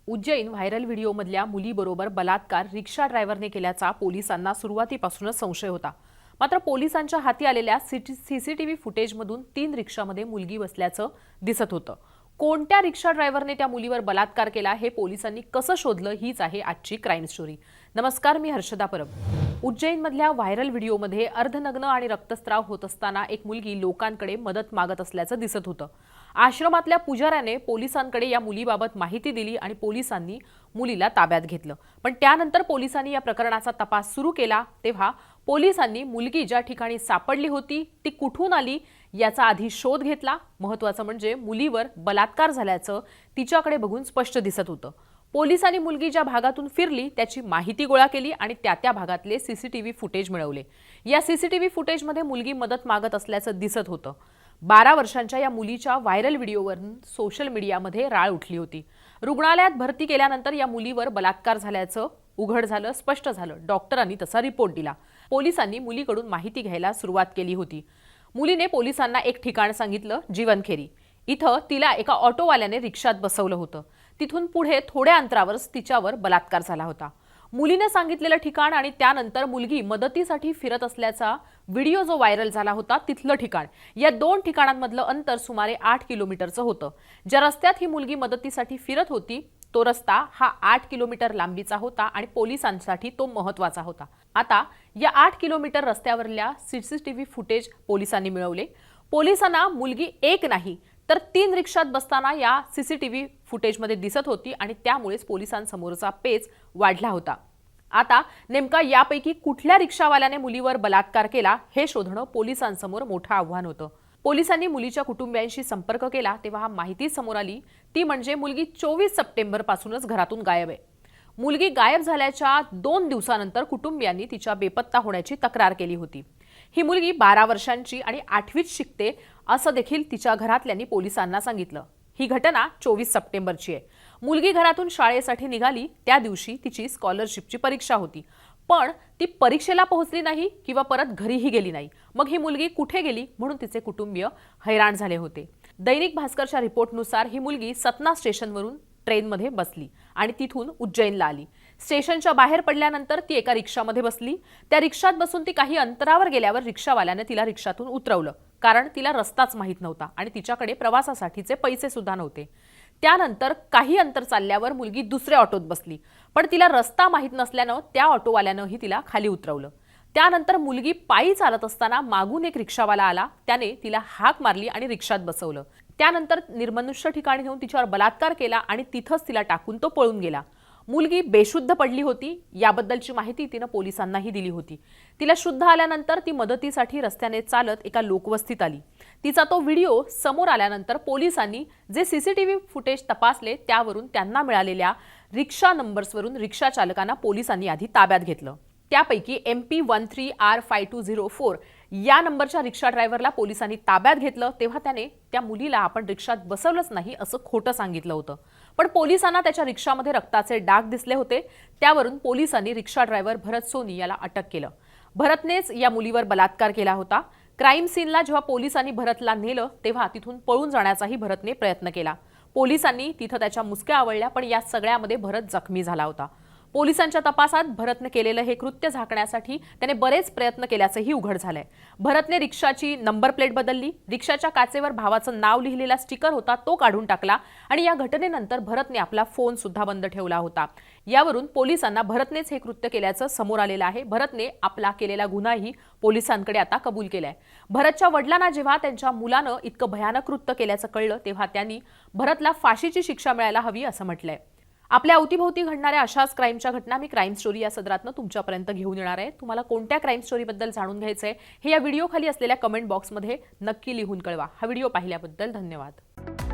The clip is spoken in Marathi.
उज्जैन व्हायरल व्हिडिओमधल्या मुलीबरोबर बलात्कार रिक्षा ड्रायव्हरने केल्याचा पोलिसांना सुरुवातीपासूनच संशय होता। मात्र पोलिसांच्या हाती आलेल्या सीसीटीव्ही फुटेजमधून 3 रिक्षामध्ये मुलगी बसल्याचं दिसत होतं। कोणत्या रिक्षा ड्रायव्हरने त्या मुलीवर बलात्कार केला हे पोलिसांनी कसं शोधलं हीच आहे आजची क्राईम स्टोरी। नमस्कार, मी हर्षदा परब। उज्जैनमधल्या व्हायरल व्हिडिओमध्ये अर्धनग्न आणि रक्तस्राव होत असताना एक मुलगी लोकांकडे मदत मागत असल्याचं दिसत होतं। आश्रमातल्या पुजाऱ्याने पोलिसांकडे या मुलीबाबत माहिती दिली आणि पोलिसांनी मुलीला ताब्यात घेतलं। पण त्यानंतर पोलिसांनी या प्रकरणाचा तपास सुरू केला तेव्हा पोलिसांनी मुलगी ज्या ठिकाणी सापडली होती ती कुठून आली याचा आधी शोध घेतला। महत्त्वाचं म्हणजे मुलीवर बलात्कार झाल्याचं तिच्याकडे बघून स्पष्ट दिसत होतं। पोलिसांनी मुलगी ज्या भागातून फिरली त्याची माहिती गोळा केली आणि त्या भागातले सीसीटीव्ही फुटेज मिळवले। या सीसीटीव्ही फुटेजमध्ये मुलगी मदत मागत असल्याचं दिसत होतं। 12 वर्षांच्या या मुलीच्या व्हायरल व्हिडिओवरून सोशल मीडियामध्ये राळ उठली होती। रुग्णालयात भरती केल्यानंतर या मुलीवर बलात्कार झाल्याचं उघड झालं, स्पष्ट झालं। डॉक्टरांनी तसा रिपोर्ट दिला। पोलिसांनी मुलीकडून माहिती घ्यायला सुरुवात केली होती। मुलीने पोलिसांना एक ठिकाण सांगितलं, जीवनखेरी। इथं तिला एका ऑटोवाल्याने रिक्षात बसवलं होतं। तिथून पुढे थोड्या अंतरावरच तिच्यावर बलात्कार झाला होता। मुलीने सांगितलेलं ठिकाण आणि त्यानंतर मुलगी मदतीसाठी फिरत असल्याचा व्हिडिओ जो व्हायरल झाला होता तिथलं ठिकाण, या 2 ठिकाणांमधलं अंतर सुमारे 8 किलोमीटरचं होतं। ज्या रस्त्यात ही मुलगी मदतीसाठी फिरत होती तो रस्ता हा 8 किलोमीटर लांबीचा होता आणि पोलिसांसाठी तो महत्त्वाचा होता। आता या 8 किलोमीटर रस्त्यावरल्या सीसीटीव्ही फुटेज पोलिसांनी मिळवले। पोलिसांना मुलगी एक नाही तर 3 रिक्षात बसताना या सीसीटीव्ही फुटेजमध्ये दिसत होती आणि त्यामुळेच पोलिसांसमोरचा पेच वाढला होता। आता नेमका यापैकी कुठल्या रिक्षावाल्याने मुलीवर बलात्कार केला हे शोधणं पोलिसांसमोर मोठं आव्हान होतं। पोलिसांनी मुलीच्या कुटुंबियांशी संपर्क केला तेव्हा माहिती समोर आली ती म्हणजे मुलगी 24 सप्टेंबर पासूनच घरातून गायब आहे। मुलगी गायब झाल्याच्या 2 दिवसानंतर कुटुंबियांनी तिच्या बेपत्ता होण्याची तक्रार केली होती। ही मुलगी 12 वर्षांची आणि 8वीत शिकते असं देखील तिच्या घरातल्यांनी पोलिसांना सांगितलं। ही घटना 24 सप्टेंबरची आहे। मुलगी घरातून शाळेसाठी निघाली त्या दिवशी तिची स्कॉलरशिपची परीक्षा होती, पण ती परीक्षेला पोहोचली नाही किंवा परत घरीही गेली नाही। मग ही मुलगी कुठे गेली म्हणून तिचे कुटुंबीय हैराण झाले होते। दैनिक भास्करच्या रिपोर्टनुसार ही मुलगी सतना स्टेशनवरून ट्रेनमध्ये बसली आणि तिथून उज्जैनला आली। स्टेशनच्या बाहेर पडल्यानंतर ती एका रिक्षामध्ये बसली। त्या रिक्षात बसून ती काही अंतरावर गेल्यावर रिक्षावाल्याने तिला रिक्षातून उतरवलं, कारण तिला रस्ताच माहीत नव्हता आणि तिच्याकडे प्रवासासाठीचे पैसे सुद्धा नव्हते। त्यानंतर काही अंतर चालल्यावर मुलगी दुसऱ्या ऑटोत बसली, पण तिला रस्ता माहीत नसल्यानं त्या ऑटोवाल्यानंही तिला खाली उतरवलं। त्यानंतर मुलगी पायी चालत असताना मागून एक रिक्षावाला आला, त्याने तिला हाक मारली आणि रिक्षात बसवलं। त्यानंतर निर्मनुष्य ठिकाणी नेऊन तिच्यावर बलात्कार केला आणि तिथंच तिला टाकून तो पळून गेला। मुलगी बेशुद्ध पडली होती याबद्दलची माहिती तिनं पोलिसांनाही दिली होती। तिला शुद्ध आल्यानंतर ती मदतीसाठी रस्त्याने चालत एका लोकवस्तीत आली। तिचा तो व्हिडिओ समोर आल्यानंतर पोलिसांनी जे सीसीटीव्ही फुटेज तपासले त्यावरून त्यांना मिळालेल्या रिक्षा नंबर्सवरून रिक्षा चालकांना पोलिसांनी आधी ताब्यात घेतलं। त्यापैकी MP13R5204 या नंबरच्या रिक्षा ड्रायव्हरला पोलिसांनी ताब्यात घेतलं तेव्हा त्याने त्या मुलीला आपण रिक्षात बसवलंच नाही असं खोटं सांगितलं होतं। पण पोलिसांना त्याच्या रिक्षामध्ये रक्ताचे डाग दिसले होते। त्यावरून पोलिसांनी रिक्षा ड्रायव्हर भरत सोनी याला अटक केलं। भरतनेच या मुलीवर बलात्कार केला होता। क्राईम सीनला जेव्हा पोलिसांनी भरतला नेलं तेव्हा तिथून पळून जाण्याचाही भरतने प्रयत्न केला। पोलिसांनी तिथं त्याच्या मुसक्या आवळल्या, पण या सगळ्यामध्ये भरत जखमी झाला होता। पोलिसांच्या तपासात भरतने केलेलं हे कृत्य झाकण्यासाठी त्याने बरेच प्रयत्न केल्याचंही उघड झालंय। भरतने रिक्षाची नंबर प्लेट बदलली, रिक्षाच्या काचेवर भावाचं नाव लिहिलेला स्टिकर होता तो काढून टाकला आणि या घटनेनंतर भरतने आपला फोन सुद्धा बंद ठेवला होता। यावरून पोलिसांना भरतनेच हे कृत्य केल्याचं समोर आलेलं आहे। भरतने आपला केलेला गुन्हाही पोलिसांकडे आता कबूल केलाय। भरतच्या वडिलांना जेव्हा त्यांच्या मुलानं इतकं भयानक कृत्य केल्याचं कळलं तेव्हा त्यांनी भरतला फाशीची शिक्षा मिळायला हवी असं म्हटलंय। आपल्या अवतीभोवती घडणाऱ्या अशाच क्राईमच्या घटना मी क्राईम स्टोरी या सदरातनं तुमच्यापर्यंत घेऊन येणार आहे। तुम्हाला कोणत्या क्राईम स्टोरीबद्दल जाणून घ्यायचंय हे या व्हिडिओ खाली असलेल्या कमेंट बॉक्समध्ये नक्की लिहून कळवा। हा व्हिडिओ पाहिल्याबद्दल धन्यवाद।